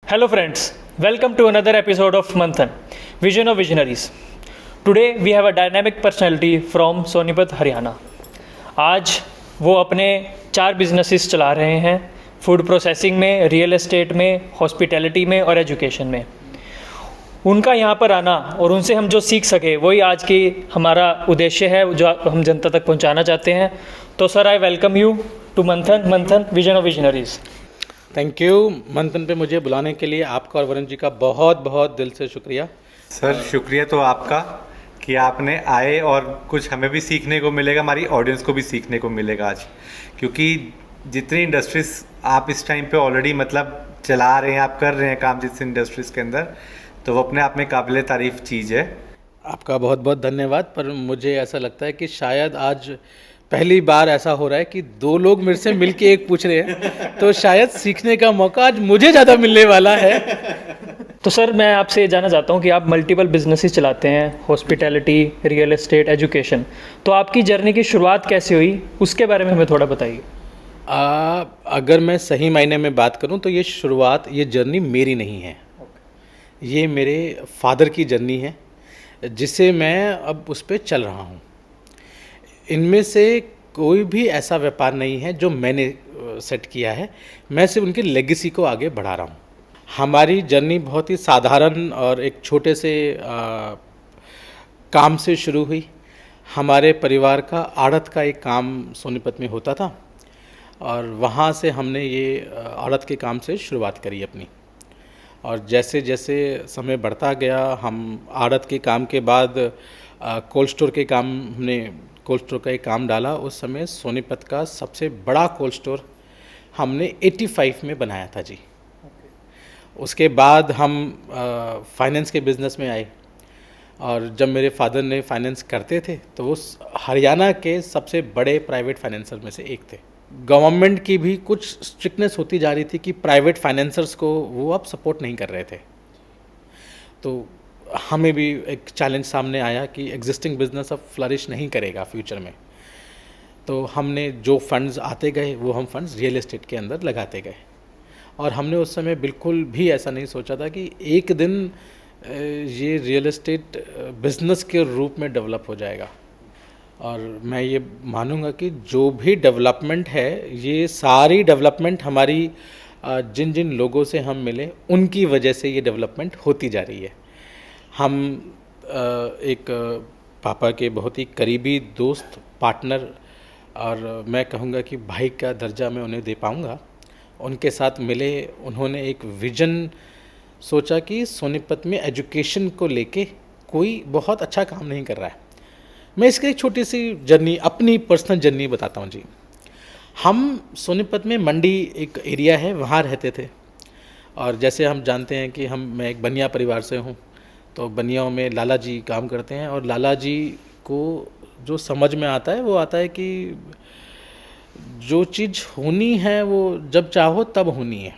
Hello, friends. Welcome to another episode of Manthan, Vision of Visionaries. Today we have a dynamic personality from Sonipat Haryana. आज वो अपने 4 businesses चला रहे हैं, food processing में, रियल एस्टेट में, हॉस्पिटैलिटी में और एजुकेशन में. उनका यहाँ पर आना और उनसे हम जो सीख सके वही आज की हमारा उद्देश्य है, जो हम जनता तक पहुँचाना चाहते हैं. तो sir, I welcome you to Manthan vision of visionaries. Thank you. Manthan पे मुझे बुलाने के लिए आपका और वरुण जी का बहुत बहुत दिल से शुक्रिया. सर, शुक्रिया तो आपका कि आपने आए, और कुछ हमें भी सीखने को मिलेगा, हमारी ऑडियंस को भी सीखने को मिलेगा आज, क्योंकि जितनी इंडस्ट्रीज आप इस टाइम पे ऑलरेडी मतलब चला रहे हैं, आप कर रहे हैं काम जिस इंडस्ट्रीज़ के अंदर, तो वो अपने आप में काबिल तारीफ़ चीज़ है. आपका बहुत बहुत धन्यवाद. पर मुझे ऐसा लगता है कि शायद आज पहली बार ऐसा हो रहा है कि 2 लोग मेरे से मिलके एक पूछ रहे हैं, तो शायद सीखने का मौका आज मुझे ज़्यादा मिलने वाला है. तो सर, मैं आपसे ये जानना चाहता हूँ कि आप मल्टीपल बिजनेसेस चलाते हैं, हॉस्पिटैलिटी, रियल एस्टेट, एजुकेशन. तो आपकी जर्नी की शुरुआत कैसे हुई, उसके बारे में हमें थोड़ा बताइए. अगर मैं सही मायने में बात करूं तो ये जर्नी मेरी नहीं है. ये मेरे फादर की जर्नी है, जिसे मैं अब उस पर चल रहा हूँ. इनमें से कोई भी ऐसा व्यापार नहीं है जो मैंने सेट किया है. मैं सिर्फ उनकी लेगेसी को आगे बढ़ा रहा हूँ. हमारी जर्नी बहुत ही साधारण और एक छोटे से काम से शुरू हुई. हमारे परिवार का आड़त का एक काम सोनीपत में होता था, और वहाँ से हमने ये आड़त के काम से शुरुआत करी अपनी. और जैसे जैसे समय बढ़ता गया, हम आड़त के काम के बाद कोल्ड स्टोर का एक काम डाला. उस समय सोनीपत का सबसे बड़ा कोल्ड स्टोर हमने 85 में बनाया था जी. उसके बाद हम फाइनेंस के बिज़नेस में आए, और जब मेरे फादर ने फाइनेंस करते थे तो वो हरियाणा के सबसे बड़े प्राइवेट फाइनेंसर में से एक थे. गवर्नमेंट की भी कुछ स्ट्रिक्टनेस होती जा रही थी कि प्राइवेट फाइनेंसर्स को वो अब सपोर्ट नहीं कर रहे थे. तो हमें भी एक चैलेंज सामने आया कि एग्जिस्टिंग बिजनेस अब फ्लरिश नहीं करेगा फ्यूचर में. तो हमने जो फंड्स आते गए वो हम फंड्स रियल एस्टेट के अंदर लगाते गए. और हमने उस समय बिल्कुल भी ऐसा नहीं सोचा था कि एक दिन ये रियल एस्टेट बिजनेस के रूप में डेवलप हो जाएगा. और मैं ये मानूंगा कि जो भी डेवलपमेंट है, ये सारी डेवलपमेंट हमारी जिन जिन लोगों से हम मिले उनकी वजह से ये डेवलपमेंट होती जा रही है. हम एक पापा के बहुत ही करीबी दोस्त, पार्टनर, और मैं कहूँगा कि भाई का दर्जा मैं उन्हें दे पाऊँगा, उनके साथ मिले. उन्होंने एक विज़न सोचा कि सोनीपत में एजुकेशन को लेके कोई बहुत अच्छा काम नहीं कर रहा है. मैं इसकी एक छोटी सी जर्नी, अपनी पर्सनल जर्नी बताता हूँ जी. हम सोनीपत में मंडी एक एरिया है, वहाँ रहते थे. और जैसे हम जानते हैं कि मैं एक बनिया परिवार से हूँ, तो बनियाओं में लाला जी काम करते हैं. और लाला जी को जो समझ में आता है वो आता है कि जो चीज़ होनी है वो जब चाहो तब होनी है.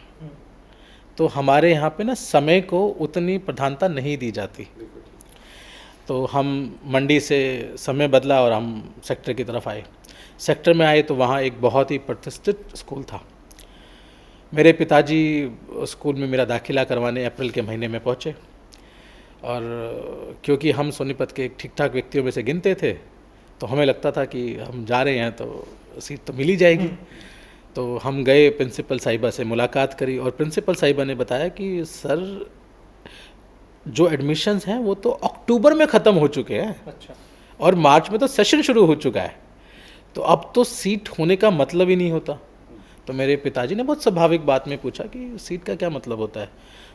तो हमारे यहाँ पे ना समय को उतनी प्रधानता नहीं दी जाती. तो हम मंडी से समय बदला और हम सेक्टर की तरफ आए. सेक्टर में आए तो वहाँ एक बहुत ही प्रतिष्ठित स्कूल था. मेरे पिताजी स्कूल में मेरा दाखिला करवाने अप्रैल के महीने में पहुँचे. और क्योंकि हम सोनीपत के ठीक ठाक व्यक्तियों में से गिनते थे, तो हमें लगता था कि हम जा रहे हैं तो सीट तो मिल ही जाएगी. तो हम गए, प्रिंसिपल साहिबा से मुलाकात करी, और प्रिंसिपल साहिबा ने बताया कि सर, जो एडमिशन्स हैं वो तो अक्टूबर में ख़त्म हो चुके हैं. अच्छा. और मार्च में तो सेशन शुरू हो चुका है, तो अब तो सीट होने का मतलब ही नहीं होता. तो मेरे पिताजी ने बहुत स्वाभाविक बात में पूछा कि सीट का क्या मतलब होता है.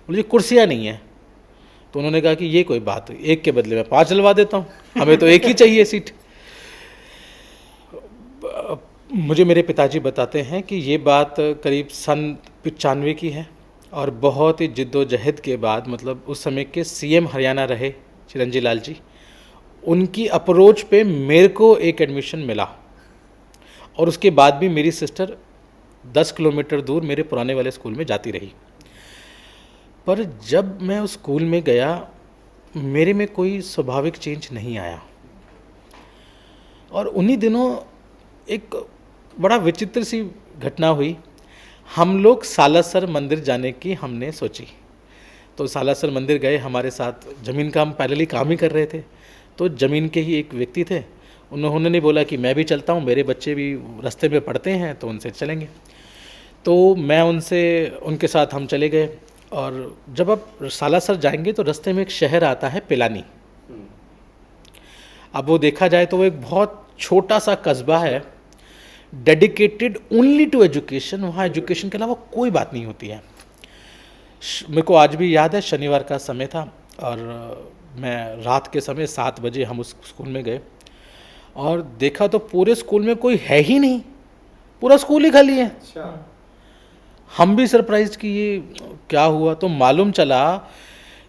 बोले कुर्सियाँ नहीं हैं. तो उन्होंने कहा कि ये कोई बात, एक के बदले में 5 दिलवा देता हूँ, हमें तो एक ही चाहिए सीट. मुझे मेरे पिताजी बताते हैं कि ये बात करीब सन 95 की है. और बहुत ही जिद्दोजहद के बाद, मतलब उस समय के सीएम हरियाणा रहे चिरंजीवी लाल जी, उनकी अप्रोच पे मेरे को एक एडमिशन मिला. और उसके बाद भी मेरी सिस्टर 10 किलोमीटर दूर मेरे पुराने वाले स्कूल में जाती रही. पर जब मैं उस स्कूल में गया, मेरे में कोई स्वाभाविक चेंज नहीं आया. और उन्हीं दिनों एक बड़ा विचित्र सी घटना हुई. हम लोग सालासर मंदिर जाने की हमने सोची. तो सालासर मंदिर गए, हमारे साथ ज़मीन का हम पहले ही काम ही कर रहे थे, तो ज़मीन के ही एक व्यक्ति थे, उन्होंने नहीं बोला कि मैं भी चलता हूँ, मेरे बच्चे भी रास्ते में पढ़ते हैं तो उनसे चलेंगे। तो मैं उनके साथ हम चले गए। और जब आप सालासर जाएंगे तो रास्ते में एक शहर आता है पिलानी। अब वो देखा जाए तो वो एक बहुत छोटा सा कस्बा है, डेडिकेटेड ओनली टू एजुकेशन। वहाँ एजुकेशन के अलावा कोई बात नहीं होती है। मेरे को आज भी याद है, शनिवार का समय था और मैं रात के समय 7 बजे हम उस स्कूल में गए और देखा तो पूरे स्कूल में कोई है ही नहीं, पूरा स्कूल ही खाली है। हम भी सरप्राइज कि ये क्या हुआ। तो मालूम चला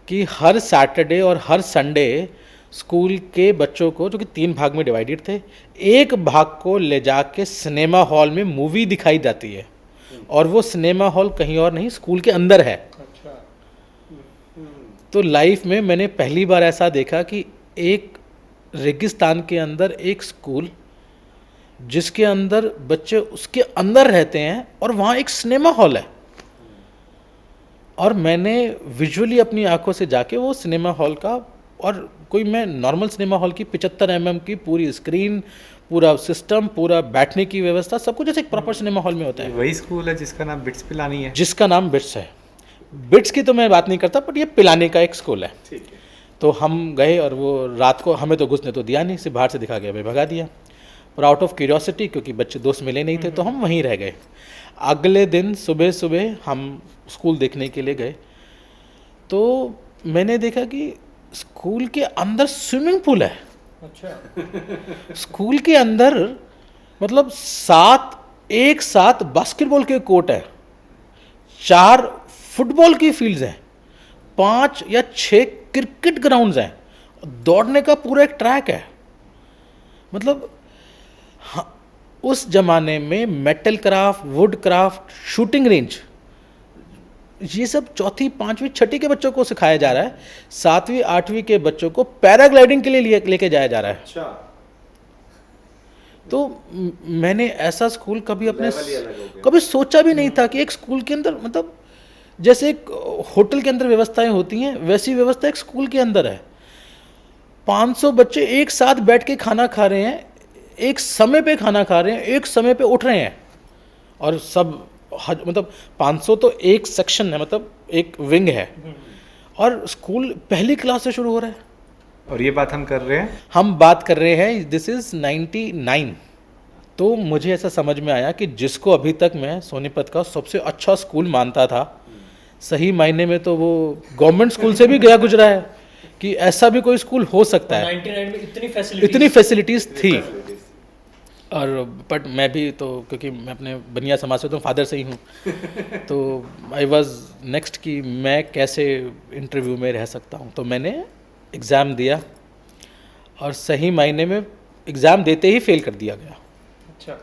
कि हर सैटरडे और हर संडे स्कूल के बच्चों को, जो कि 3 भाग में डिवाइडेड थे, एक भाग को ले जाके सिनेमा हॉल में मूवी दिखाई जाती है और वो सिनेमा हॉल कहीं और नहीं, स्कूल के अंदर है। तो लाइफ में मैंने पहली बार ऐसा देखा कि एक रेगिस्तान के अंदर एक स्कूल जिसके अंदर बच्चे उसके अंदर रहते हैं और वहाँ एक सिनेमा हॉल है। और मैंने विजुअली अपनी आंखों से जाके वो सिनेमा हॉल का, और कोई मैं नॉर्मल सिनेमा हॉल की 75 mm की पूरी स्क्रीन, पूरा सिस्टम, पूरा बैठने की व्यवस्था, सब कुछ जैसे एक प्रॉपर सिनेमा हॉल में होता है। वही स्कूल है जिसका नाम बिट्स पिलानी है? जिसका नाम बिट्स है। बिट्स की तो मैं बात नहीं करता, बट ये पिलाने का एक स्कूल है। ठीक है। तो हम गए और वो रात को हमें तो घुसने तो दिया नहीं, सिर्फ बाहर से दिखा गया, भाई भगा दिया। पर आउट ऑफ क्यूरियोसिटी, क्योंकि बच्चे दोस्त मिले नहीं थे, तो हम वहीं रह गए। अगले दिन सुबह सुबह हम स्कूल देखने के लिए गए तो मैंने देखा कि स्कूल के अंदर स्विमिंग पूल है। अच्छा। स्कूल के अंदर मतलब एक साथ बास्केटबॉल के कोर्ट है, 4 फुटबॉल की फील्ड्स हैं, 5 या 6 क्रिकेट ग्राउंड्स हैं, दौड़ने का पूरा एक ट्रैक है। मतलब हाँ, उस जमाने में metal craft, would craft, shooting range, ये सब 4वीं 5वीं 6ठी के बच्चों को सिखाया जा रहा है। 7वीं 8वीं के बच्चों को पैराग्लाइडिंग के लिए लेके जाया जा रहा है। अच्छा। तो मैंने ऐसा स्कूल कभी कभी सोचा भी नहीं था कि एक स्कूल के अंदर, मतलब जैसे एक होटल के अंदर व्यवस्थाएं होती हैं, वैसी व्यवस्था एक स्कूल के अंदर है। 500 बच्चे एक साथ बैठ के खाना खा रहे हैं, एक समय पे खाना खा रहे हैं, एक समय पे उठ रहे हैं, और सब मतलब 500 तो एक सेक्शन है, मतलब एक विंग है, और स्कूल पहली क्लास से शुरू हो रहा है। और ये बात हम कर रहे हैं, हम बात कर रहे हैं, दिस इज 99। तो मुझे ऐसा समझ में आया कि जिसको अभी तक मैं सोनीपत का सबसे अच्छा स्कूल मानता था, सही मायने में तो वो गवर्नमेंट स्कूल से भी गया गुजरा है कि ऐसा भी कोई स्कूल हो सकता है। 99 में इतनी फैसिलिटीज थी। और बट मैं भी तो, क्योंकि मैं अपने बनिया समाज से तो फादर से ही हूँ, तो आई वॉज नेक्स्ट कि मैं कैसे इंटरव्यू में रह सकता हूँ। तो मैंने एग्ज़ाम दिया और सही मायने में एग्ज़ाम देते ही फेल कर दिया गया। अच्छा।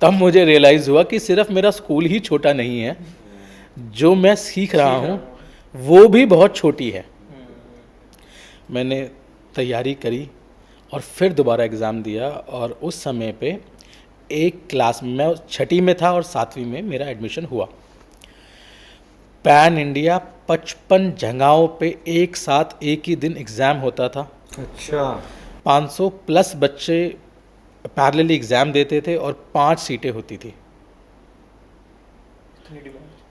तब मुझे रियलाइज़ हुआ कि सिर्फ मेरा स्कूल ही छोटा नहीं है, जो मैं सीख रहा हूँ वो भी बहुत छोटी है। मैंने तैयारी करी और फिर दोबारा एग्ज़ाम दिया, और उस समय पे एक क्लास में, मैं 6ठी में था और 7वीं में मेरा एडमिशन हुआ। पैन इंडिया 55 जगहों पे एक साथ एक ही दिन एग्ज़ाम होता था। अच्छा। 500 प्लस बच्चे पैरेलली एग्ज़ाम देते थे और 5 सीटें होती थी।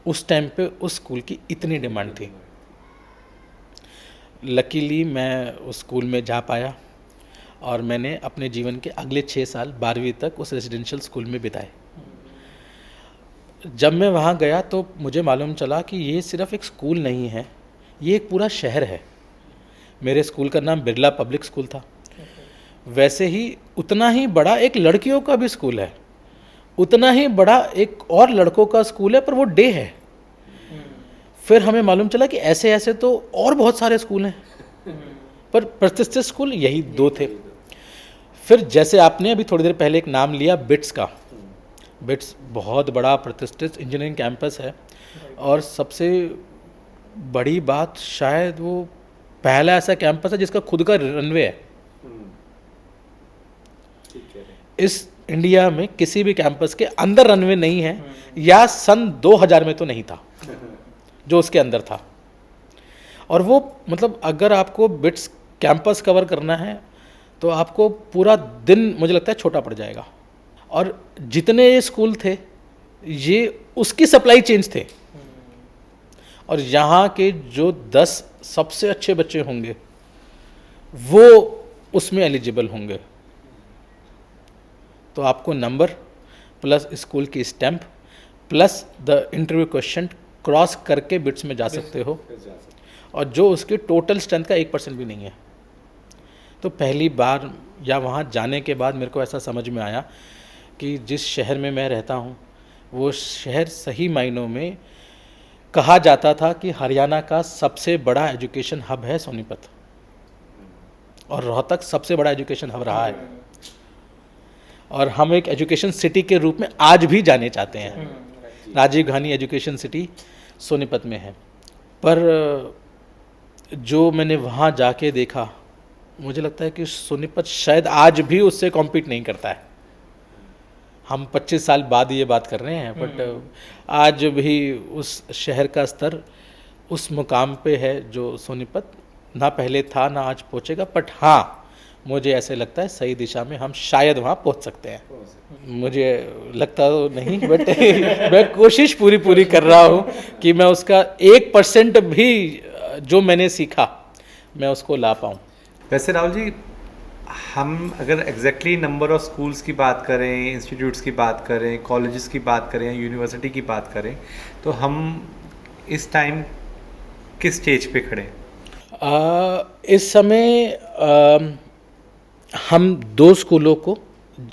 उस टाइम पे उस स्कूल की इतनी डिमांड थी। लकीली मैं उस स्कूल में जा पाया और मैंने अपने जीवन के अगले 6 साल 12वीं तक उस रेजिडेंशियल स्कूल में बिताए। जब मैं वहाँ गया तो मुझे मालूम चला कि ये सिर्फ एक स्कूल नहीं है, ये एक पूरा शहर है। मेरे स्कूल का नाम बिरला पब्लिक स्कूल था। वैसे ही उतना ही बड़ा एक लड़कियों का भी स्कूल है, उतना ही बड़ा एक और लड़कों का स्कूल है, पर वो डे है। फिर हमें मालूम चला कि ऐसे ऐसे तो और बहुत सारे स्कूल हैं, पर प्रतिष्ठित स्कूल यही 2 थे। फिर जैसे आपने अभी थोड़ी देर पहले एक नाम लिया बिट्स का, बिट्स बहुत बड़ा प्रतिष्ठित इंजीनियरिंग कैंपस है, और सबसे बड़ी बात शायद वो पहला ऐसा कैंपस है जिसका खुद का रनवे है। इस इंडिया में किसी भी कैंपस के अंदर रनवे नहीं है, या सन 2000 में तो नहीं था। जो उसके अंदर था। और वो मतलब अगर आपको बिट्स कैंपस कवर करना है तो आपको पूरा दिन मुझे लगता है छोटा पड़ जाएगा। और जितने ये स्कूल थे ये उसकी सप्लाई चेन्स थे, और यहाँ के जो 10 सबसे अच्छे बच्चे होंगे वो उसमें एलिजिबल होंगे। तो आपको नंबर प्लस स्कूल की stamp plus the interview question cross करके बिट्स में जा सकते हो, और जो उसके टोटल स्ट्रेंथ का 1% भी नहीं है। तो पहली बार या वहाँ जाने के बाद मेरे को ऐसा समझ में आया कि जिस शहर में मैं रहता हूँ वो शहर सही मायनों में कहा जाता था कि हरियाणा का सबसे बड़ा एजुकेशन हब है सोनीपत, और रोहतक सबसे बड़ा एजुकेशन हब रहा है, और हम एक एजुकेशन सिटी के रूप में आज भी जाने चाहते हैं। राजीव गांधी एजुकेशन सिटी सोनीपत में है। पर जो मैंने वहाँ जाके देखा, मुझे लगता है कि सोनीपत शायद आज भी उससे कॉम्पीट नहीं करता है। हम 25 साल बाद ये बात कर रहे हैं, बट आज भी उस शहर का स्तर उस मुकाम पे है जो सोनीपत ना पहले था ना आज पहुँचेगा। बट हाँ, मुझे ऐसे लगता है सही दिशा में हम शायद वहाँ पहुँच सकते हैं। मुझे लगता तो नहीं, बट मैं कोशिश पूरी कर रहा हूँ कि मैं उसका 1% भी जो मैंने सीखा मैं उसको ला पाऊँ। वैसे राहुल जी, हम अगर एग्जैक्टली नंबर ऑफ स्कूल्स की बात करें, इंस्टीट्यूट्स की बात करें, कॉलेजेस की बात करें, यूनिवर्सिटी की बात करें, तो हम इस टाइम किस स्टेज पे खड़े हैं? इस समय हम 2 स्कूलों को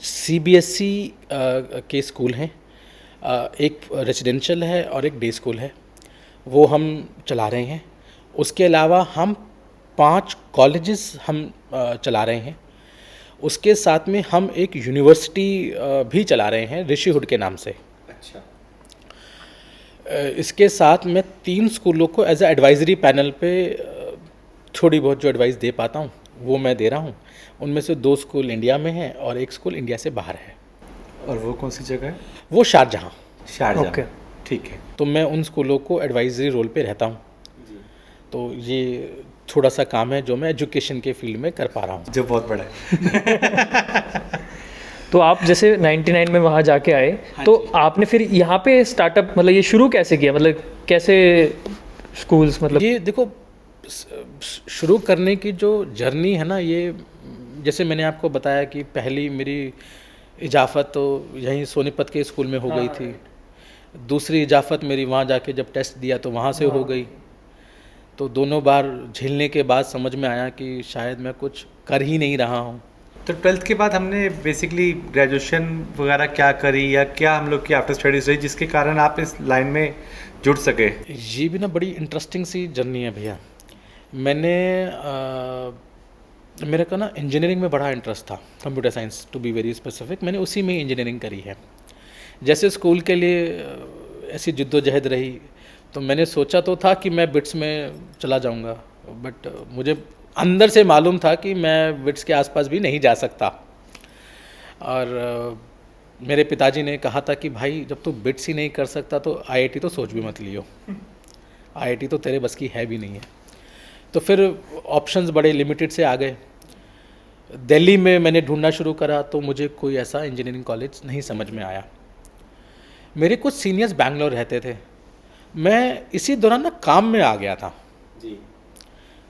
CBSE के स्कूल हैं, एक रेजिडेंशियल है और एक डे स्कूल है, वो हम चला रहे हैं। उसके अलावा हम 5 कॉलेजेस हम चला रहे हैं। उसके साथ में हम एक यूनिवर्सिटी भी चला रहे हैं ऋषिहुड के नाम से। अच्छा। इसके साथ मैं 3 स्कूलों को एज ए एडवाइजरी पैनल पे थोड़ी बहुत जो एडवाइस दे पाता हूँ वो मैं दे रहा हूँ। उनमें से 2 स्कूल इंडिया में हैं और एक स्कूल इंडिया से बाहर है। और वो कौन सी जगह है? वो शारजहाँ। शारजाह। ओके। ठीक है। तो मैं उन स्कूलों को एडवाइजरी रोल पे रहता हूँ। तो ये थोड़ा सा काम है जो मैं एजुकेशन के फील्ड में कर पा रहा हूँ, जो बहुत बड़ा है। तो आप जैसे 99 में वहाँ जाके आए, तो आपने फिर यहाँ पे स्टार्टअप मतलब ये शुरू कैसे किया, मतलब कैसे स्कूल्स, मतलब ये देखो शुरू करने की जो जर्नी है ना, ये जैसे मैंने आपको बताया कि पहली मेरी इजाफ़त तो यहीं सोनीपत के स्कूल में हो गई थी। दूसरी इजाफ़त मेरी वहाँ जाके जब टेस्ट दिया तो वहाँ से हो गई। तो दोनों बार झेलने के बाद समझ में आया कि शायद मैं कुछ कर ही नहीं रहा हूँ। तो 12th के बाद हमने बेसिकली ग्रेजुएशन वगैरह क्या करी, या क्या हम लोग की आफ्टर स्टडीज रही जिसके कारण आप इस लाइन में जुड़ सके? ये भी ना बड़ी इंटरेस्टिंग सी जर्नी है भैया। मैंने मेरे को ना इंजीनियरिंग में बड़ा इंटरेस्ट था, computer science to be very specific. मैंने उसी में इंजीनियरिंग करी है। जैसे स्कूल के लिए ऐसी जिद्दोजहद रही तो मैंने सोचा तो था कि मैं बिट्स में चला जाऊंगा, बट मुझे अंदर से मालूम था कि मैं बिट्स के आसपास भी नहीं जा सकता। और मेरे पिताजी ने कहा था कि भाई जब तू बिट्स ही नहीं कर सकता तो IIT तो सोच भी मत लियो, IIT तो तेरे बस की है भी नहीं है। तो फिर ऑप्शंस बड़े लिमिटेड से आ गए। दिल्ली में मैंने ढूंढना शुरू करा तो मुझे कोई ऐसा इंजीनियरिंग कॉलेज नहीं समझ में आया। मेरे कुछ सीनियर्स बैंगलोर रहते थे, मैं इसी दौरान ना काम में आ गया था जी।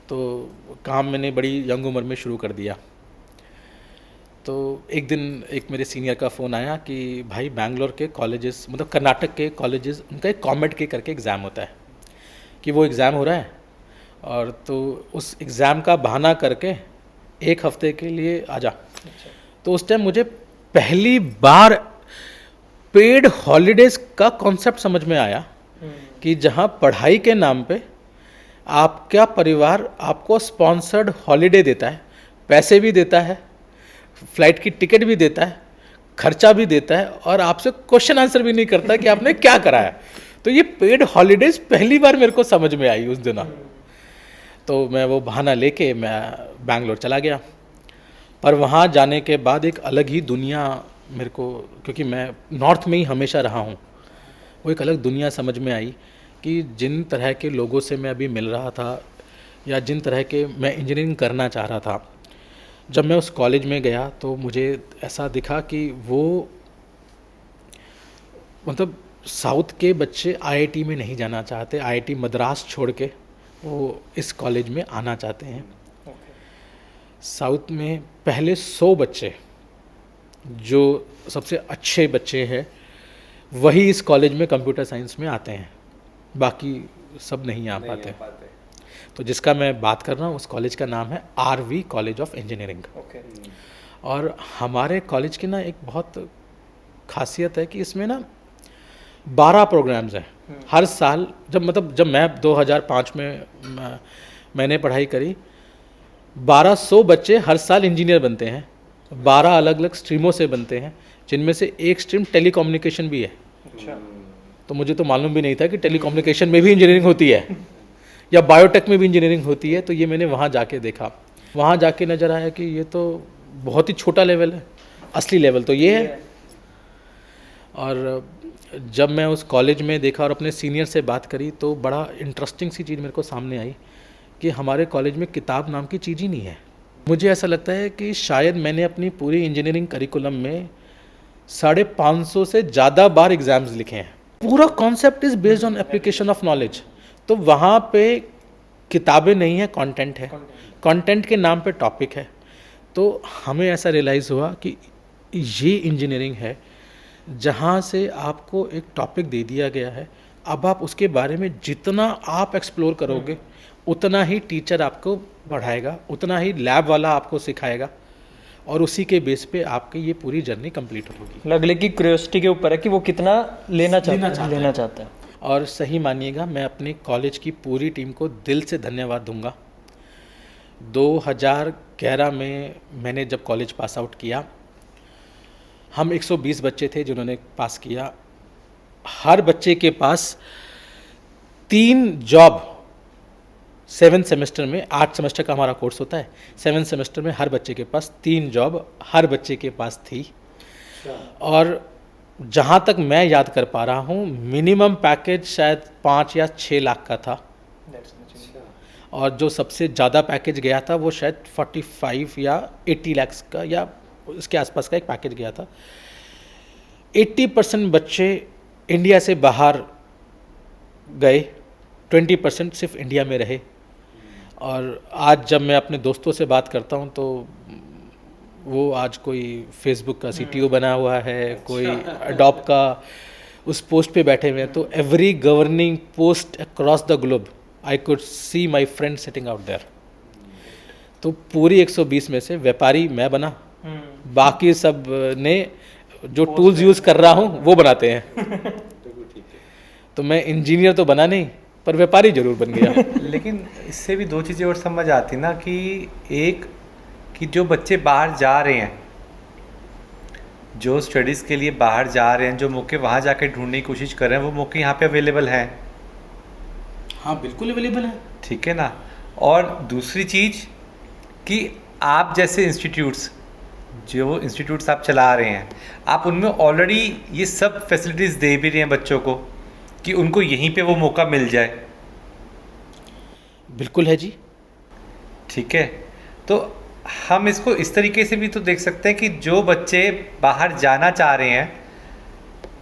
तो काम मैंने बड़ी यंग उम्र में शुरू कर दिया। तो एक दिन एक मेरे सीनियर का फ़ोन आया कि भाई बैंगलोर के कॉलेजेस, मतलब कर्नाटक के कॉलेजेस, उनका एक कॉमेट के करके एग्ज़ाम होता है कि वो एग्ज़ाम हो रहा है, और तो उस एग्ज़ाम का बहाना करके 1 हफ्ते के लिए आ जा। तो उस टाइम मुझे पहली बार पेड हॉलीडेज़ का कॉन्सेप्ट समझ में आया कि जहाँ पढ़ाई के नाम पे आपका परिवार आपको स्पॉन्सर्ड हॉलीडे देता है, पैसे भी देता है, फ्लाइट की टिकट भी देता है, खर्चा भी देता है, और आपसे क्वेश्चन आंसर भी नहीं करता कि आपने क्या करा है। तो ये पेड हॉलीडेज़ पहली बार मेरे को समझ में आई उस दिन। तो मैं वो बहाना लेके मैं बैंगलोर चला गया। पर वहाँ जाने के बाद एक अलग ही दुनिया मेरे को, क्योंकि मैं नॉर्थ में ही हमेशा रहा हूँ, वो एक अलग दुनिया समझ में आई कि जिन तरह के लोगों से मैं अभी मिल रहा था या जिन तरह के मैं इंजीनियरिंग करना चाह रहा था, जब मैं उस कॉलेज में गया तो मुझे ऐसा दिखा कि वो मतलब साउथ के बच्चे आईआईटी में नहीं जाना चाहते, आईआईटी मद्रास छोड़ के वो इस कॉलेज में आना चाहते हैं। साउथ में पहले 100 बच्चे जो सबसे अच्छे बच्चे हैं वही इस कॉलेज में कंप्यूटर साइंस में आते हैं, बाकी सब नहीं आ पाते। तो जिसका मैं बात कर रहा हूँ उस कॉलेज का नाम है आरवी कॉलेज ऑफ इंजीनियरिंग। और हमारे कॉलेज की ना एक बहुत खासियत है कि इसमें ना 12 प्रोग्राम्स हैं हर साल। जब मैं 2005 में मैंने पढ़ाई करी, 1200 बच्चे हर साल इंजीनियर बनते हैं। 12 अलग अलग स्ट्रीमों से बनते हैं, जिनमें से एक स्ट्रीम टेलीकम्युनिकेशन भी है। अच्छा। तो मुझे तो मालूम भी नहीं था कि टेलीकम्युनिकेशन में भी इंजीनियरिंग होती है या बायोटेक में भी इंजीनियरिंग होती है। तो ये मैंने वहाँ जाके देखा, वहाँ जाके नज़र आया कि ये तो बहुत ही छोटा लेवल है, असली लेवल तो ये है। और जब मैं उस कॉलेज में देखा और अपने सीनियर से बात करी तो बड़ा इंटरेस्टिंग सी चीज़ मेरे को सामने आई कि हमारे कॉलेज में किताब नाम की चीज़ ही नहीं है। मुझे ऐसा लगता है कि शायद मैंने अपनी पूरी इंजीनियरिंग करिकुलम में 550 से ज़्यादा बार एग्ज़ाम्स लिखे हैं। पूरा concept is based on application of knowledge. तो वहाँ पे किताबें नहीं है, कंटेंट है, कंटेंट के नाम पे टॉपिक है। तो हमें ऐसा रियलाइज़ हुआ कि ये इंजीनियरिंग है जहाँ से आपको एक टॉपिक दे दिया गया है, अब आप उसके बारे में जितना आप एक्सप्लोर करोगे उतना ही टीचर आपको बढ़ाएगा, उतना ही लैब वाला आपको सिखाएगा और उसी के बेस पे आपकी ये पूरी जर्नी कंप्लीट होगी। अगले की क्यूरियोसिटी के ऊपर है कि वो कितना लेना चाहता है। और सही मानिएगा, मैं अपने कॉलेज की पूरी टीम को दिल से धन्यवाद दूंगा। 2011 में मैंने जब कॉलेज पास आउट किया, हम 120 बच्चे थे जिन्होंने पास किया। हर बच्चे के पास 3 जॉब 7 सेमेस्टर में, 8 सेमेस्टर का हमारा कोर्स होता है, 7 सेमेस्टर में हर बच्चे के पास 3 जॉब हर बच्चे के पास थी। और जहाँ तक मैं याद कर पा रहा हूँ मिनिमम पैकेज शायद 5 या 6 लाख का था और जो सबसे ज़्यादा पैकेज गया था वो शायद 45 या 80 लाख का या इसके आसपास का एक पैकेज गया था। 80% बच्चे इंडिया से बाहर गए, 20% सिर्फ इंडिया में रहे। और आज जब मैं अपने दोस्तों से बात करता हूँ तो वो आज कोई फेसबुक का सीटीओ बना हुआ है, कोई अडोब का उस पोस्ट पे बैठे हुए हैं। तो every governing post across the globe I could see my friend sitting out there. तो पूरी 120 में से व्यापारी मैं बना, बाकी सब ने जो टूल्स यूज़ कर रहा हूँ वो बनाते हैं। तो मैं इंजीनियर तो बना नहीं पर व्यापारी जरूर बन गया। लेकिन इससे भी 2 चीज़ें और समझ आती ना कि एक कि जो बच्चे बाहर जा रहे हैं, जो स्टडीज़ के लिए बाहर जा रहे हैं, जो मौके वहाँ जाकर ढूंढने की कोशिश कर रहे हैं, वो मौके यहाँ पे अवेलेबल हैं। हाँ बिल्कुल अवेलेबल है। ठीक है ना। और दूसरी चीज़ कि आप जैसे इंस्टीट्यूट्स, जो इंस्टीट्यूट्स आप चला रहे हैं, आप उनमें ऑलरेडी ये सब फैसिलिटीज़ दे भी रहे हैं बच्चों को कि उनको यहीं पे वो मौका मिल जाए। बिल्कुल है जी। ठीक है। तो हम इसको इस तरीके से भी तो देख सकते हैं कि जो बच्चे बाहर जाना चाह रहे हैं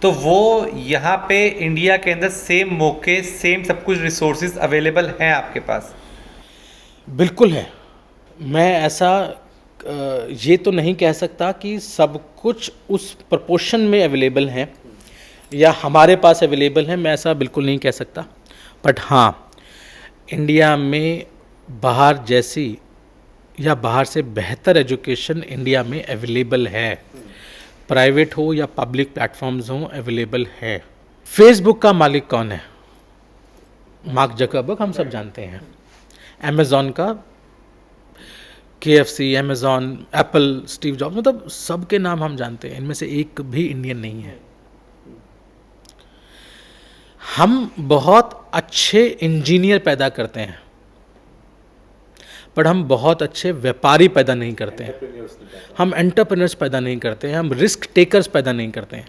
तो वो यहाँ पे इंडिया के अंदर सेम मौके, सेम सब कुछ रिसोर्सेज अवेलेबल हैं आपके पास। बिल्कुल है। मैं ऐसा ये तो नहीं कह सकता कि सब कुछ उस प्रोपोर्शन में अवेलेबल हैं या हमारे पास अवेलेबल है, मैं ऐसा बिल्कुल नहीं कह सकता। बट हाँ, इंडिया में बाहर जैसी या बाहर से बेहतर एजुकेशन इंडिया में अवेलेबल है, प्राइवेट हो या पब्लिक प्लेटफॉर्म्स हो अवेलेबल है। फेसबुक का मालिक कौन है? मार्क जकरबर्ग, हम सब जानते हैं। अमेज़ॉन का KFC, Amazon, Apple, Steve jobs, मतलब सबके नाम हम जानते हैं, इनमें से एक भी इंडियन नहीं है। हम बहुत अच्छे इंजीनियर पैदा करते हैं पर हम बहुत अच्छे व्यापारी पैदा नहीं करते हैं, हम एंटरप्रेन्योर्स पैदा नहीं करते हैं, हम रिस्क टेकर्स पैदा नहीं करते हैं।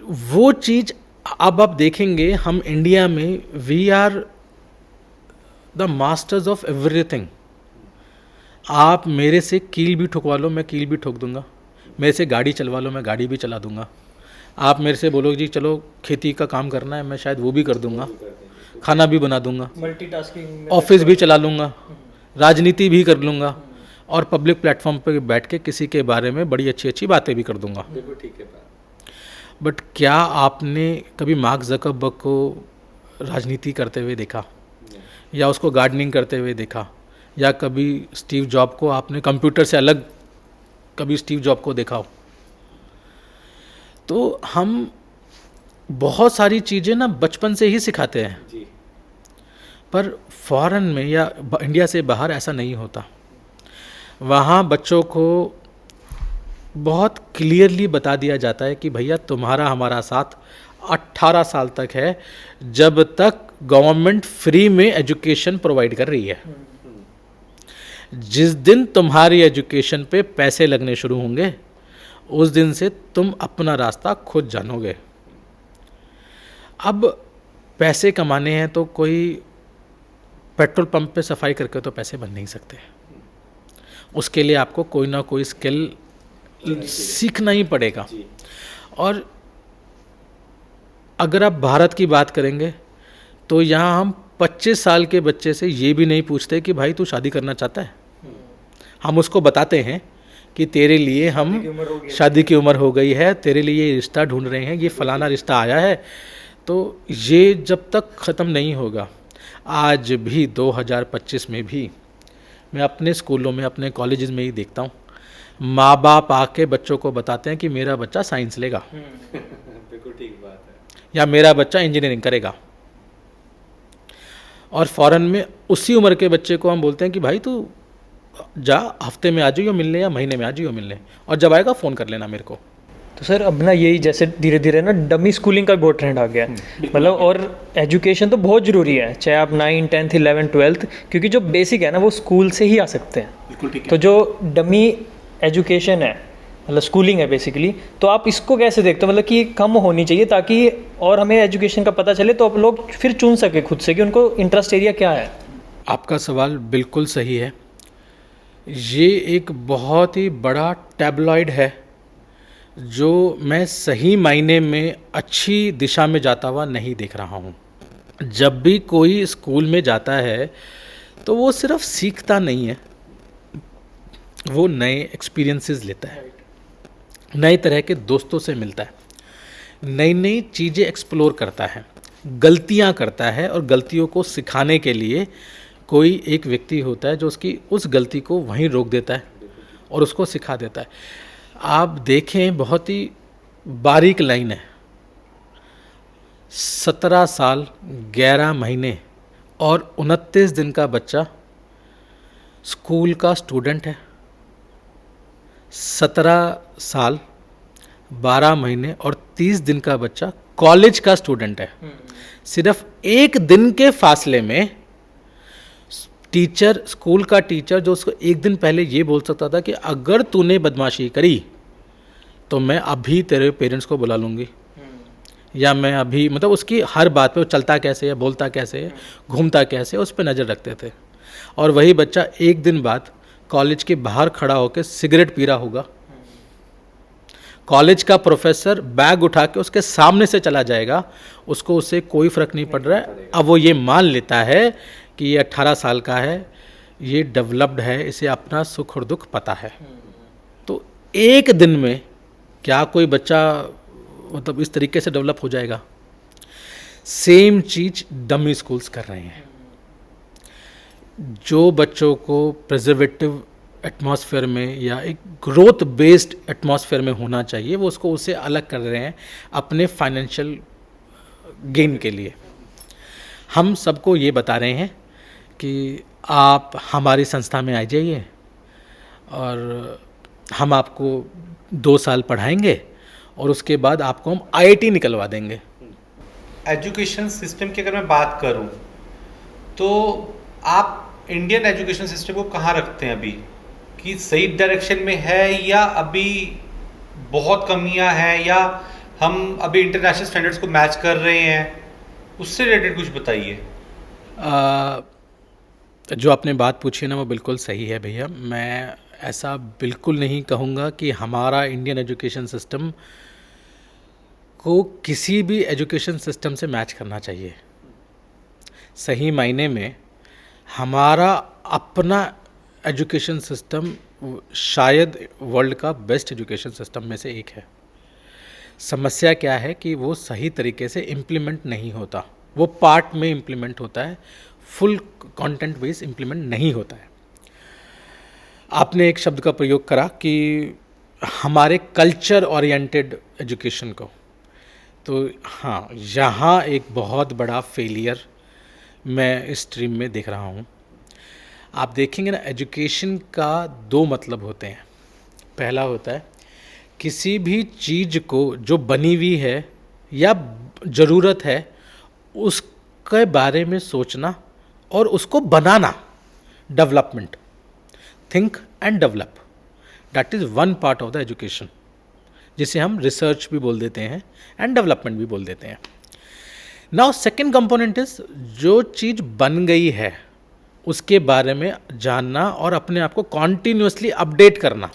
वो चीज़ अब आप देखेंगे, हम इंडिया में we are the masters of everything. आप मेरे से कील भी ठुकवा लो, मैं कील भी ठोक दूंगा। मेरे से गाड़ी चलवा लो, मैं गाड़ी भी चला दूंगा। आप मेरे से बोलो जी चलो खेती का काम करना है, मैं शायद वो भी कर दूंगा, खाना भी बना दूंगा, मल्टीटास्किंग, ऑफिस भी चला लूँगा, राजनीति भी कर लूँगा, और पब्लिक प्लेटफॉर्म पे बैठ के किसी के बारे में बड़ी अच्छी अच्छी बातें भी कर दूंगा। बट क्या आपने कभी मार्क ज़करबर्ग को राजनीति करते हुए देखा, या उसको गार्डनिंग करते हुए देखा, या कभी स्टीव जॉब को आपने कंप्यूटर से अलग कभी स्टीव जॉब को देखा हो? तो हम बहुत सारी चीज़ें ना बचपन से ही सिखाते हैं जी। पर फॉरेन में या इंडिया से बाहर ऐसा नहीं होता। वहाँ बच्चों को बहुत क्लियरली बता दिया जाता है कि भैया तुम्हारा हमारा साथ 18 साल तक है, जब तक गवर्नमेंट फ्री में एजुकेशन प्रोवाइड कर रही है। जिस दिन तुम्हारी एजुकेशन पे पैसे लगने शुरू होंगे, उस दिन से तुम अपना रास्ता खुद जानोगे। अब पैसे कमाने हैं तो कोई पेट्रोल पंप पे सफाई करके तो पैसे बन नहीं सकते। उसके लिए आपको कोई ना कोई स्किल सीखना ही पड़ेगा। और अगर आप भारत की बात करेंगे तो यहाँ हम 25 साल के बच्चे से ये भी नहीं पूछते कि भाई तू शादी करना चाहता है। हम उसको बताते हैं कि तेरे लिए हम शादी की उम्र हो गई है, तेरे लिए ये रिश्ता ढूंढ रहे हैं, ये फलाना रिश्ता आया है। तो ये जब तक ख़त्म नहीं होगा, आज भी 2025 में भी मैं अपने स्कूलों में, अपने कॉलेजेस में ही देखता हूँ, माँ बाप आके बच्चों को बताते हैं कि मेरा बच्चा साइंस लेगा बिल्कुल ठीक बात है, या मेरा बच्चा इंजीनियरिंग करेगा। और फॉरेन में उसी उम्र के बच्चे को हम बोलते हैं कि भाई तू जा, हफ्ते में आ जाइयो मिलने या महीने में आ जाइयो मिलने, और जब आएगा फ़ोन कर लेना मेरे को। तो सर अब ना यही जैसे धीरे धीरे ना डमी स्कूलिंग का बहुत ट्रेंड आ गया है, मतलब और एजुकेशन तो बहुत ज़रूरी है, चाहे आप 9, 10, 11, 12, क्योंकि जो बेसिक है ना वो स्कूल से ही आ सकते हैं। बिल्कुल ठीक है। तो जो डमी एजुकेशन है, मतलब स्कूलिंग है बेसिकली, तो आप इसको कैसे देखते हो? मतलब कि कम होनी चाहिए ताकि और हमें एजुकेशन का पता चले तो आप लोग फिर चुन सके खुद से कि उनको इंटरेस्ट एरिया क्या है। आपका सवाल बिल्कुल सही है। ये एक बहुत ही बड़ा टैबलॉइड है जो मैं सही मायने में अच्छी दिशा में जाता हुआ नहीं देख रहा हूँ। जब भी कोई स्कूल में जाता है तो वो सिर्फ सीखता नहीं है, वो नए एक्सपीरियंसेस लेता है, नए तरह के दोस्तों से मिलता है, नई नई चीज़ें एक्सप्लोर करता है, गलतियाँ करता है, और गलतियों को सिखाने के लिए कोई एक व्यक्ति होता है जो उसकी उस गलती को वहीं रोक देता है और उसको सिखा देता है। आप देखें, बहुत ही बारीक लाइन है। 17 साल 11 महीने और 29 दिन का बच्चा स्कूल का स्टूडेंट है। 17 साल 12 महीने और 30 दिन का बच्चा कॉलेज का स्टूडेंट है। सिर्फ एक दिन के फासले में टीचर, स्कूल का टीचर जो उसको एक दिन पहले ये बोल सकता था कि अगर तूने बदमाशी करी तो मैं अभी तेरे पेरेंट्स को बुला लूँगी, या मैं अभी, मतलब उसकी हर बात पे वो चलता कैसे है, बोलता कैसे है, घूमता कैसे है, उस पर नज़र रखते थे। और वही बच्चा एक दिन बाद कॉलेज के बाहर खड़ा होकर सिगरेट पी रहा होगा, कॉलेज का प्रोफेसर बैग उठा के उसके सामने से चला जाएगा, उसको उससे कोई फ़र्क नहीं पड़ रहा है। अब वो ये मान लेता है कि ये 18 साल का है, ये डेवलप्ड है, इसे अपना सुख और दुख पता है। तो एक दिन में क्या कोई बच्चा मतलब इस तरीके से डेवलप हो जाएगा? सेम चीज़ डमी स्कूल्स कर रहे हैं। जो बच्चों को प्रिजर्वेटिव एटमॉस्फेयर में या एक ग्रोथ बेस्ड एटमॉस्फेयर में होना चाहिए, वो उसको उससे अलग कर रहे हैं अपने फाइनेंशियल गेन के लिए। हम सबको ये बता रहे हैं कि आप हमारी संस्था में आ जाइए और हम आपको 2 साल पढ़ाएंगे और उसके बाद आपको हम IIT निकलवा देंगे। एजुकेशन सिस्टम की अगर मैं बात करूं तो आप इंडियन एजुकेशन सिस्टम को कहाँ रखते हैं अभी? कि सही डायरेक्शन में है या अभी बहुत कमियां हैं, या हम अभी इंटरनेशनल स्टैंडर्ड्स को मैच कर रहे हैं, उससे रिलेटेड कुछ बताइए। जो आपने बात पूछी है ना वो बिल्कुल सही है भैया। मैं ऐसा बिल्कुल नहीं कहूँगा कि हमारा इंडियन एजुकेशन सिस्टम को किसी भी एजुकेशन सिस्टम से मैच करना चाहिए। सही मायने में हमारा अपना एजुकेशन सिस्टम शायद वर्ल्ड का बेस्ट एजुकेशन सिस्टम में से एक है। समस्या क्या है कि वो सही तरीके से इम्प्लीमेंट नहीं होता, वो पार्ट में इम्प्लीमेंट होता है, फुल कंटेंट बेस इम्प्लीमेंट नहीं होता है। आपने एक शब्द का प्रयोग करा कि हमारे कल्चर ओरिएंटेड एजुकेशन को, तो हाँ, यहाँ एक बहुत बड़ा फेलियर मैं इस स्ट्रीम में देख रहा हूँ। आप देखेंगे ना, एजुकेशन का दो मतलब होते हैं। पहला होता है किसी भी चीज़ को जो बनी हुई है या ज़रूरत है उसके बारे में सोचना और उसको बनाना, development, think and develop, that is one part of the education, जिसे हम रिसर्च भी बोल देते हैं एंड डेवलपमेंट भी बोल देते हैं। नाउ सेकेंड कंपोनेंट इज जो चीज़ बन गई है उसके बारे में जानना और अपने आप को कॉन्टीन्यूसली अपडेट करना।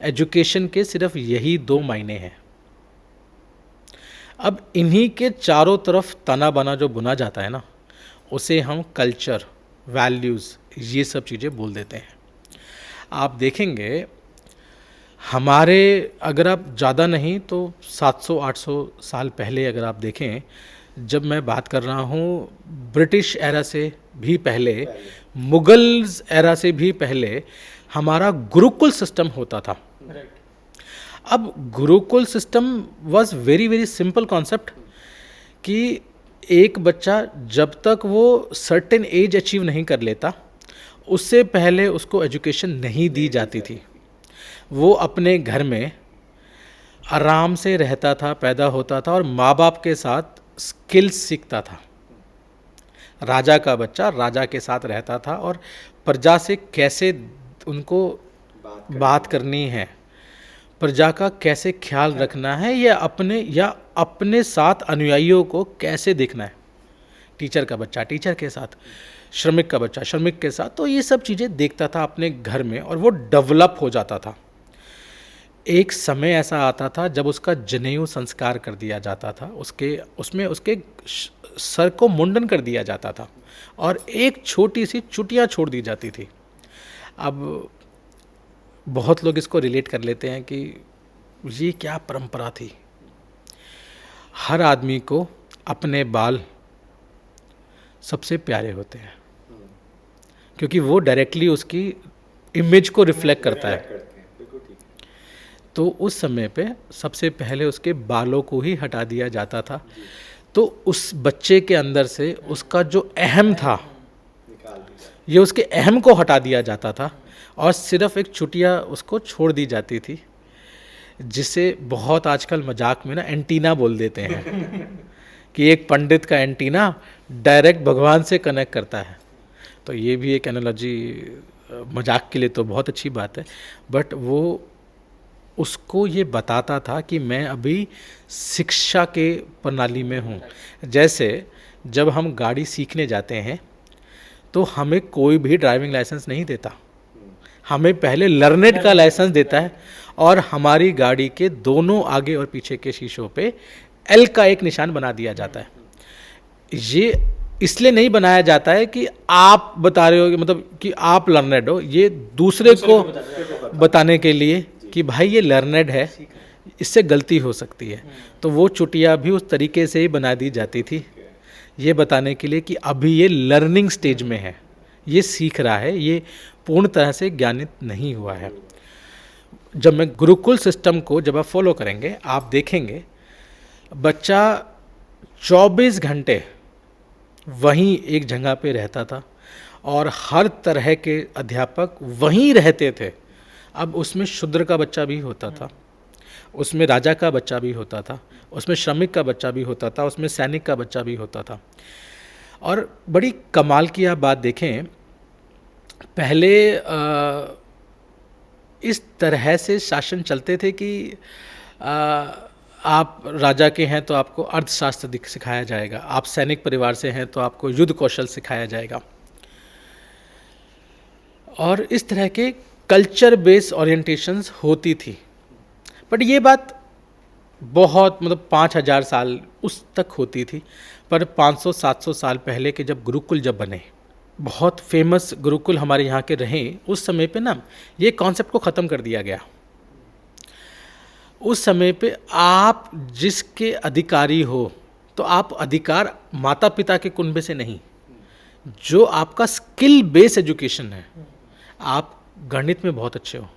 एजुकेशन के सिर्फ यही दो मायने हैं। अब इन्हीं के चारों तरफ तना बना जो बुना जाता है ना, उसे हम कल्चर, वैल्यूज़, ये सब चीज़ें बोल देते हैं। आप देखेंगे हमारे, अगर आप ज़्यादा नहीं तो 700-800 साल पहले अगर आप देखें, जब मैं बात कर रहा हूँ ब्रिटिश एरा से भी पहले, मुगल्स एरा से भी पहले, हमारा गुरुकुल सिस्टम होता था। अब Gurukul system was very very simple concept कि एक बच्चा जब तक वो सर्टेन एज अचीव नहीं कर लेता, उससे पहले उसको एजुकेशन नहीं दी जाती थी। वो अपने घर में आराम से रहता था, पैदा होता था और माँ बाप के साथ स्किल्स सीखता था। राजा का बच्चा राजा के साथ रहता था और प्रजा से कैसे उनको बात करनी है, प्रजा का कैसे ख्याल रखना है, या अपने साथ अनुयायियों को कैसे देखना है। टीचर का बच्चा टीचर के साथ, श्रमिक का बच्चा श्रमिक के साथ, तो ये सब चीज़ें देखता था अपने घर में और वो डेवलप हो जाता था। एक समय ऐसा आता था जब उसका जनेऊ संस्कार कर दिया जाता था, उसमें उसके सर को मुंडन कर दिया जाता था और एक छोटी सी चुटिया छोड़ दी जाती थी। अब बहुत लोग इसको रिलेट कर लेते हैं कि ये क्या परंपरा थी। हर आदमी को अपने बाल सबसे प्यारे होते हैं क्योंकि वो डायरेक्टली उसकी इमेज को रिफ्लेक्ट करता है। तो उस समय पे सबसे पहले उसके बालों को ही हटा दिया जाता था। तो उस बच्चे के अंदर से उसका जो अहम था, ये उसके अहम को हटा दिया जाता था और सिर्फ एक चुटिया उसको छोड़ दी जाती थी, जिसे बहुत आजकल मजाक में ना एंटीना बोल देते हैं कि एक पंडित का एंटीना डायरेक्ट भगवान से कनेक्ट करता है। तो ये भी एक एनालॉजी मजाक के लिए तो बहुत अच्छी बात है, बट वो उसको ये बताता था कि मैं अभी शिक्षा के प्रणाली में हूँ। जैसे जब हम गाड़ी सीखने जाते हैं तो हमें कोई भी ड्राइविंग लाइसेंस नहीं देता, हमें पहले लर्नेड का लाइसेंस देता है और हमारी गाड़ी के दोनों आगे और पीछे के शीशों पे एल का एक निशान बना दिया जाता है। ये इसलिए नहीं बनाया जाता है कि आप बता रहे हो, मतलब कि आप लर्नेड हो, ये दूसरे को बताने के लिए कि भाई ये लर्नेड है, इससे गलती हो सकती है। तो वो चुटिया भी उस तरीके से ही बना दी जाती थी, ये बताने के लिए कि अभी ये लर्निंग स्टेज में है, ये सीख रहा है, ये पूर्ण तरह से ज्ञानित नहीं हुआ है। जब मैं गुरुकुल सिस्टम को जब आप फॉलो करेंगे, आप देखेंगे बच्चा 24 घंटे वहीं एक जगह पे रहता था और हर तरह के अध्यापक वहीं रहते थे। अब उसमें शूद्र का बच्चा भी होता था, उसमें राजा का बच्चा भी होता था, उसमें श्रमिक का बच्चा भी होता था, उसमें सैनिक का बच्चा भी होता था। और बड़ी कमाल की आप बात देखें, पहले इस तरह से शासन चलते थे कि आप राजा के हैं तो आपको अर्थशास्त्र सिखाया जाएगा, आप सैनिक परिवार से हैं तो आपको युद्ध कौशल सिखाया जाएगा। और इस तरह के कल्चर बेस्ड ओरिएंटेशंस होती थी। बट ये बात बहुत 5000 साल उस तक होती थी। पर 500-700 साल पहले के जब गुरुकुल जब बने, बहुत फेमस गुरुकुल हमारे यहाँ के रहे, उस समय पे ना ये कॉन्सेप्ट को ख़त्म कर दिया गया। उस समय पे आप जिसके अधिकारी हो, तो आप अधिकार माता पिता के कुनबे से नहीं, जो आपका स्किल बेस्ड एजुकेशन है। आप गणित में बहुत अच्छे हो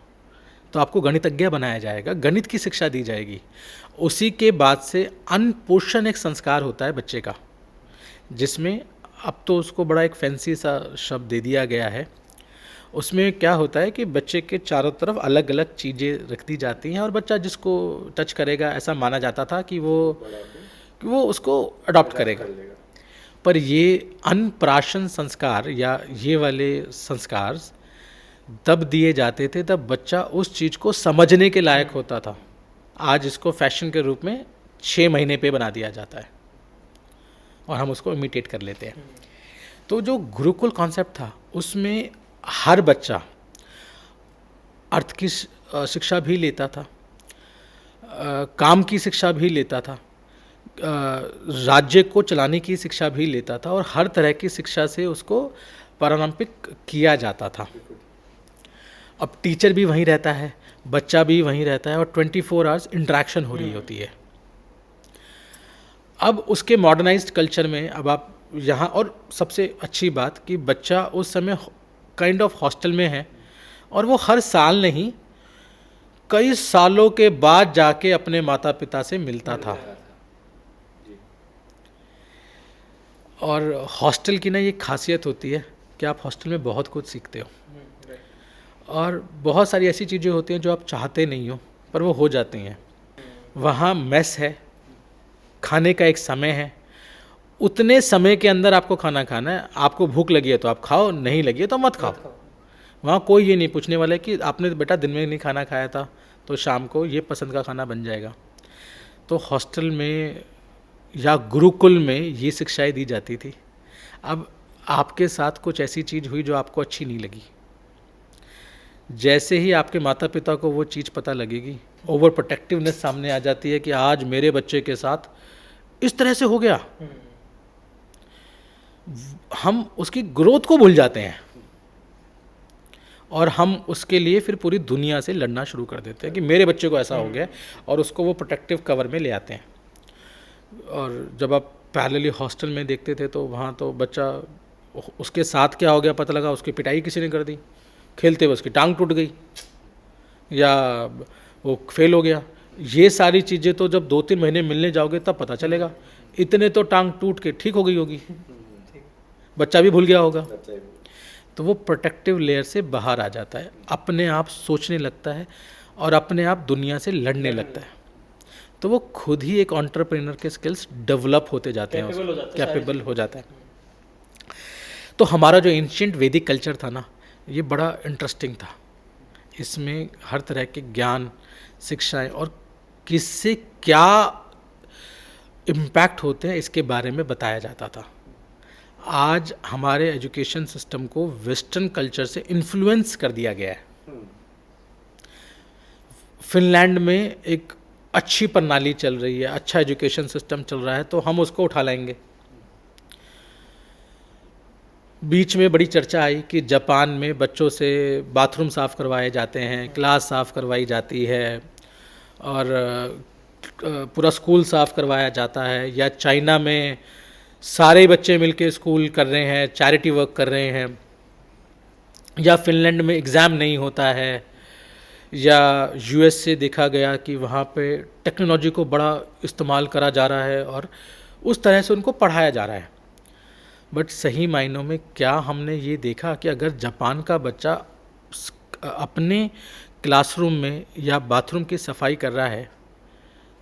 तो आपको गणितज्ञ बनाया जाएगा, गणित की शिक्षा दी जाएगी। उसी के बाद से अनपोषण एक संस्कार होता है बच्चे का, जिसमें अब तो उसको बड़ा एक फैंसी सा शब्द दे दिया गया है। उसमें क्या होता है कि बच्चे के चारों तरफ अलग अलग चीज़ें रख दी जाती हैं और बच्चा जिसको टच करेगा ऐसा माना जाता था कि वो उसको अडॉप्ट करेगा। पर ये अनप्राशन संस्कार या ये वाले संस्कार तब दिए जाते थे तब बच्चा उस चीज़ को समझने के लायक होता था। आज इसको फैशन के रूप में 6 महीने पे बना दिया जाता है और हम उसको इमिटेट कर लेते हैं। तो जो गुरुकुल कॉन्सेप्ट था उसमें हर बच्चा अर्थ की शिक्षा भी लेता था, काम की शिक्षा भी लेता था, राज्य को चलाने की शिक्षा भी लेता था और हर तरह की शिक्षा से उसको पारंपरिक किया जाता था। अब टीचर भी वहीं रहता है, बच्चा भी वहीं रहता है और 24 आवर्स इंटरेक्शन हो रही होती है। अब उसके मॉडर्नाइज्ड कल्चर में अब आप यहाँ, और सबसे अच्छी बात कि बच्चा उस समय काइंड ऑफ हॉस्टल में है और वो हर साल नहीं कई सालों के बाद जाके अपने माता पिता से मिलता था। और हॉस्टल की ना ये खासियत होती है कि आप हॉस्टल में बहुत कुछ सीखते हो और बहुत सारी ऐसी चीज़ें होती हैं जो आप चाहते नहीं हो पर वो हो जाती हैं। वहाँ मेस है, खाने का एक समय है, उतने समय के अंदर आपको खाना खाना है। आपको भूख लगी है तो आप खाओ, नहीं लगी है तो मत खाओ। वहाँ कोई ये नहीं पूछने वाला है कि आपने बेटा दिन में नहीं खाना खाया था तो शाम को ये पसंद का खाना बन जाएगा। तो हॉस्टल में या गुरुकुल में ये शिक्षाएं दी जाती थी। अब आपके साथ कुछ ऐसी चीज़ हुई जो आपको अच्छी नहीं लगी, जैसे ही आपके माता पिता को वो चीज़ पता लगेगी, ओवर प्रोटेक्टिवनेस सामने आ जाती है कि आज मेरे बच्चे के साथ इस तरह से हो गया, हम उसकी ग्रोथ को भूल जाते हैं और हम उसके लिए फिर पूरी दुनिया से लड़ना शुरू कर देते हैं कि मेरे बच्चे को ऐसा हो गया और उसको वो प्रोटेक्टिव कवर में ले आते हैं। और जब आप पैरेलली हॉस्टल में देखते थे तो वहाँ तो बच्चा, उसके साथ क्या हो गया पता लगा, उसकी पिटाई किसी ने कर दी, खेलते हुए उसकी टांग टूट गई या वो फेल हो गया। ये सारी चीज़ें तो जब 2-3 महीने मिलने जाओगे तब पता चलेगा। इतने तो टांग टूट के ठीक हो गई होगी, बच्चा भी भूल गया होगा। तो वो प्रोटेक्टिव लेयर से बाहर आ जाता है, अपने आप सोचने लगता है और अपने आप दुनिया से लड़ने लगता है। तो वो खुद ही एक एंटरप्रेन्योर के स्किल्स डेवलप होते जाते हैं, कैपेबल हो जाता है। तो हमारा जो एंशिएंट वैदिक कल्चर था ना, ये बड़ा इंटरेस्टिंग था। इसमें हर तरह के ज्ञान, शिक्षाएं और किससे क्या इम्पैक्ट होते हैं इसके बारे में बताया जाता था। आज हमारे एजुकेशन सिस्टम को वेस्टर्न कल्चर से इन्फ्लुएंस कर दिया गया है। फिनलैंड में एक अच्छी प्रणाली चल रही है, अच्छा एजुकेशन सिस्टम चल रहा है, तो हम उसको उठा लाएंगे। बीच में बड़ी चर्चा आई कि जापान में बच्चों से बाथरूम साफ़ करवाए जाते हैं, क्लास साफ़ करवाई जाती है और पूरा स्कूल साफ़ करवाया जाता है, या चाइना में सारे बच्चे मिलके स्कूल कर रहे हैं, चैरिटी वर्क कर रहे हैं, या फिनलैंड में एग्ज़ाम नहीं होता है, या यूएस से देखा गया कि वहाँ पे टेक्नोलॉजी को बड़ा इस्तेमाल करा जा रहा है और उस तरह से उनको पढ़ाया जा रहा है। बट सही मायनों में क्या हमने ये देखा कि अगर जापान का बच्चा अपने क्लासरूम में या बाथरूम की सफाई कर रहा है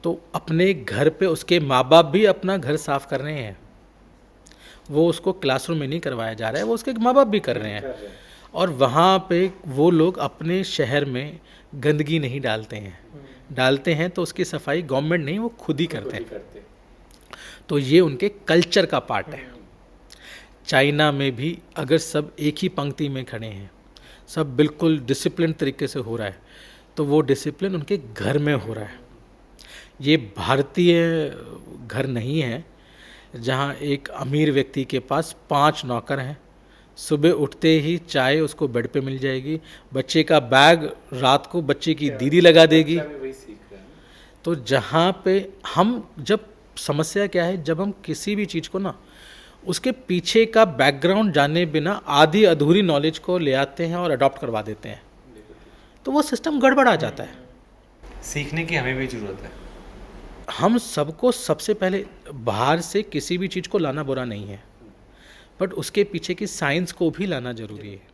तो अपने घर पे उसके माँ बाप भी अपना घर साफ़ कर रहे हैं। वो उसको क्लासरूम में नहीं करवाया जा रहा है, वो उसके माँ बाप भी कर रहे हैं। और वहाँ पे वो लोग अपने शहर में गंदगी नहीं डालते हैं, डालते हैं तो उसकी सफाई गवर्नमेंट नहीं, वो खुद ही करते हैं। तो ये उनके कल्चर का पार्ट है। चाइना में भी अगर सब एक ही पंक्ति में खड़े हैं, सब बिल्कुल डिसिप्लिन तरीके से हो रहा है, तो वो डिसिप्लिन उनके घर में हो रहा है। ये भारतीय घर नहीं है जहाँ एक अमीर व्यक्ति के पास 5 नौकर हैं, सुबह उठते ही चाय उसको बेड पे मिल जाएगी, बच्चे का बैग रात को बच्चे की दीदी लगा देगी। तो जहाँ पे हम जब समस्या क्या है, जब हम किसी भी चीज़ को ना उसके पीछे का बैकग्राउंड जाने बिना आधी अधूरी नॉलेज को ले आते हैं और अडॉप्ट करवा देते हैं, तो वो सिस्टम गड़बड़ आ जाता है। सीखने की हमें भी ज़रूरत है। हम सबको सबसे पहले बाहर से किसी भी चीज़ को लाना बुरा नहीं है, बट उसके पीछे की साइंस को भी लाना ज़रूरी है।